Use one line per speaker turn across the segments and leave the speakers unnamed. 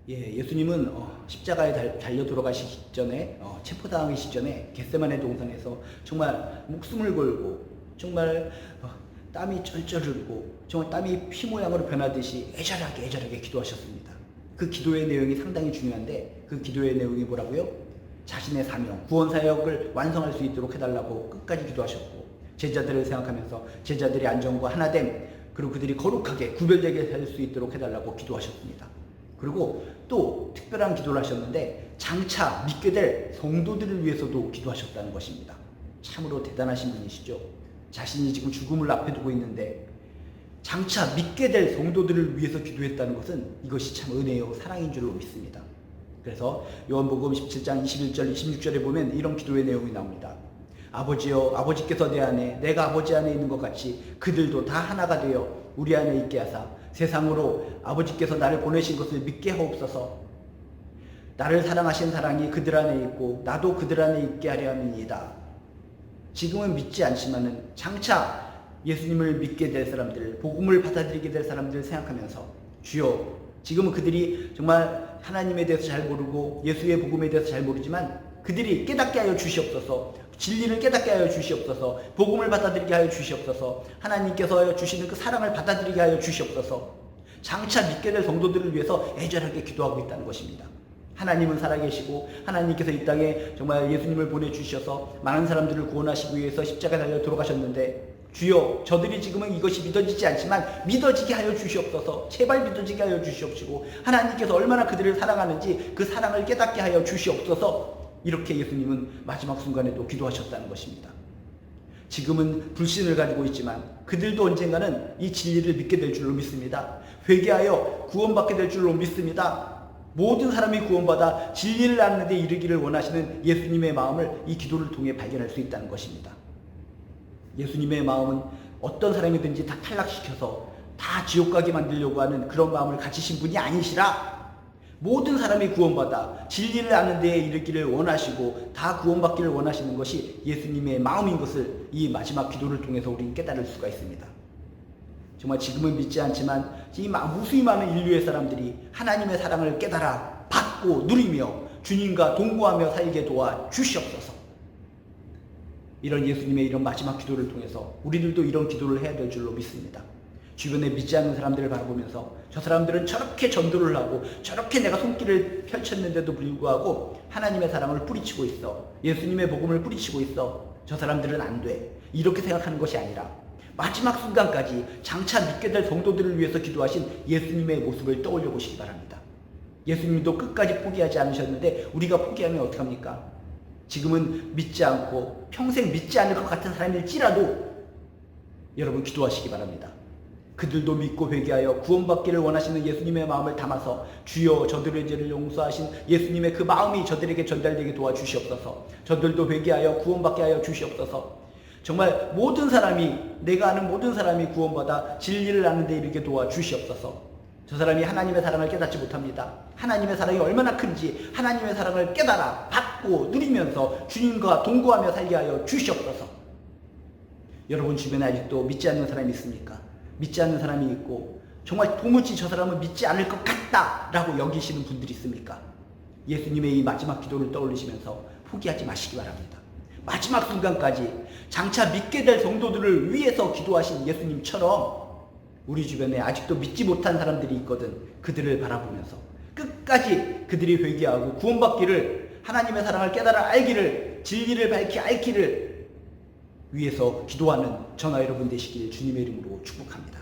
예수님은 십자가에 달려 돌아가시기 전에 체포당하기 전에 겟세마네 동산에서 정말 목숨을 걸고 정말 땀이 쩔쩔 흘고 정말 땀이 피 모양으로 변하듯이 애절하게 기도하셨습니다. 그 기도의 내용이 상당히 중요한데 그 기도의 내용이 뭐라고요? 자신의 사명, 구원 사역을 완성할 수 있도록 해달라고 끝까지 기도하셨고 제자들을 생각하면서 제자들의 안전과 하나됨 그리고 그들이 거룩하게 구별되게 할 수 있도록 해달라고 기도하셨습니다. 그리고 또 특별한 기도를 하셨는데 장차 믿게 될 성도들을 위해서도 기도하셨다는 것입니다. 참으로 대단하신 분이시죠. 자신이 지금 죽음을 앞에 두고 있는데 장차 믿게 될 성도들을 위해서 기도했다는 것은 이것이 참 은혜요 사랑인 줄로 믿습니다. 그래서 요한복음 17장 21절 26절에 보면 이런 기도의 내용이 나옵니다. 아버지여 아버지께서 내 안에 내가 아버지 안에 있는 것 같이 그들도 다 하나가 되어 우리 안에 있게 하사 세상으로 아버지께서 나를 보내신 것을 믿게 하옵소서. 나를 사랑하신 사랑이 그들 안에 있고 나도 그들 안에 있게 하려 함이니이다. 지금은 믿지 않지만은 장차 예수님을 믿게 될 사람들, 복음을 받아들이게 될 사람들을 생각하면서 주여 지금은 그들이 정말 하나님에 대해서 잘 모르고 예수의 복음에 대해서 잘 모르지만 그들이 깨닫게 하여 주시옵소서. 진리를 깨닫게 하여 주시옵소서. 복음을 받아들이게 하여 주시옵소서. 하나님께서 주시는 그 사랑을 받아들이게 하여 주시옵소서. 장차 믿게 될 성도들을 위해서 애절하게 기도하고 있다는 것입니다. 하나님은 살아계시고 하나님께서 이 땅에 정말 예수님을 보내주셔서 많은 사람들을 구원하시기 위해서 십자가에 달려 돌아가셨는데 주여 저들이 지금은 이것이 믿어지지 않지만 믿어지게 하여 주시옵소서. 제발 믿어지게 하여 주시옵시고 하나님께서 얼마나 그들을 사랑하는지 그 사랑을 깨닫게 하여 주시옵소서. 이렇게 예수님은 마지막 순간에도 기도하셨다는 것입니다. 지금은 불신을 가지고 있지만 그들도 언젠가는 이 진리를 믿게 될 줄로 믿습니다. 회개하여 구원받게 될 줄로 믿습니다. 모든 사람이 구원받아 진리를 아는 데 이르기를 원하시는 예수님의 마음을 이 기도를 통해 발견할 수 있다는 것입니다. 예수님의 마음은 어떤 사람이든지 다 탈락시켜서 다 지옥 가게 만들려고 하는 그런 마음을 가지신 분이 아니시라 모든 사람이 구원받아 진리를 아는 데에 이르기를 원하시고 다 구원받기를 원하시는 것이 예수님의 마음인 것을 이 마지막 기도를 통해서 우리는 깨달을 수가 있습니다. 정말 지금은 믿지 않지만 이 무수히 많은 인류의 사람들이 하나님의 사랑을 깨달아 받고 누리며 주님과 동거하며 살게 도와 주시옵소서. 이런 예수님의 이런 마지막 기도를 통해서 우리들도 이런 기도를 해야 될 줄로 믿습니다. 주변에 믿지 않는 사람들을 바라보면서 저 사람들은 저렇게 전도를 하고 저렇게 내가 손길을 펼쳤는데도 불구하고 하나님의 사랑을 뿌리치고 있어. 예수님의 복음을 뿌리치고 있어. 저 사람들은 안 돼. 이렇게 생각하는 것이 아니라 마지막 순간까지 장차 믿게 될 성도들을 위해서 기도하신 예수님의 모습을 떠올려 보시기 바랍니다. 예수님도 끝까지 포기하지 않으셨는데 우리가 포기하면 어떡합니까? 지금은 믿지 않고 평생 믿지 않을 것 같은 사람일지라도 여러분 기도하시기 바랍니다. 그들도 믿고 회개하여 구원받기를 원하시는 예수님의 마음을 담아서 주여 저들의 죄를 용서하신 예수님의 그 마음이 저들에게 전달되게 도와주시옵소서. 저들도 회개하여 구원받게 하여 주시옵소서. 정말 모든 사람이 내가 아는 모든 사람이 구원받아 진리를 아는 데 이르게 도와주시옵소서. 저 사람이 하나님의 사랑을 깨닫지 못합니다. 하나님의 사랑이 얼마나 큰지 하나님의 사랑을 깨달아 받고 누리면서 주님과 동거하며 살게 하여 주시옵소서. 여러분 주변에 아직도 믿지 않는 사람이 있습니까? 믿지 않는 사람이 있고 정말 도무지 저 사람은 믿지 않을 것 같다 라고 여기시는 분들이 있습니까? 예수님의 이 마지막 기도를 떠올리시면서 포기하지 마시기 바랍니다. 마지막 순간까지 장차 믿게 될 성도들을 위해서 기도하신 예수님처럼 우리 주변에 아직도 믿지 못한 사람들이 있거든. 그들을 바라보면서 끝까지 그들이 회개하고 구원받기를 하나님의 사랑을 깨달아 알기를 진리를 밝히 알기를 위해서 기도하는 저나 여러분 되시길 주님의 이름으로 축복합니다.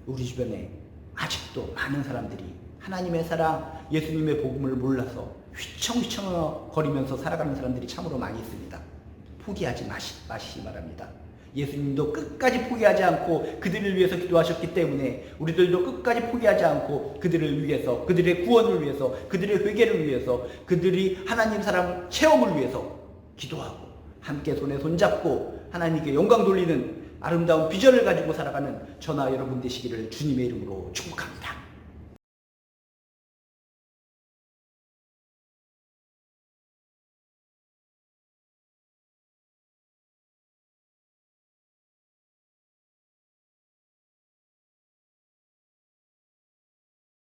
우리 주변에 아직도 많은 사람들이 하나님의 사랑, 예수님의 복음을 몰라서 휘청휘청 거리면서 살아가는 사람들이 참으로 많이 있습니다. 포기하지 마시기 바랍니다. 예수님도 끝까지 포기하지 않고 그들을 위해서 기도하셨기 때문에 우리들도 끝까지 포기하지 않고 그들을 위해서, 그들의 구원을 위해서, 그들의 회개를 위해서, 그들이 하나님 사랑 체험을 위해서 기도하고 함께 손에 손잡고 하나님께 영광 돌리는 아름다운 비전을 가지고 살아가는 저나 여러분 되시기를 주님의 이름으로 축복합니다.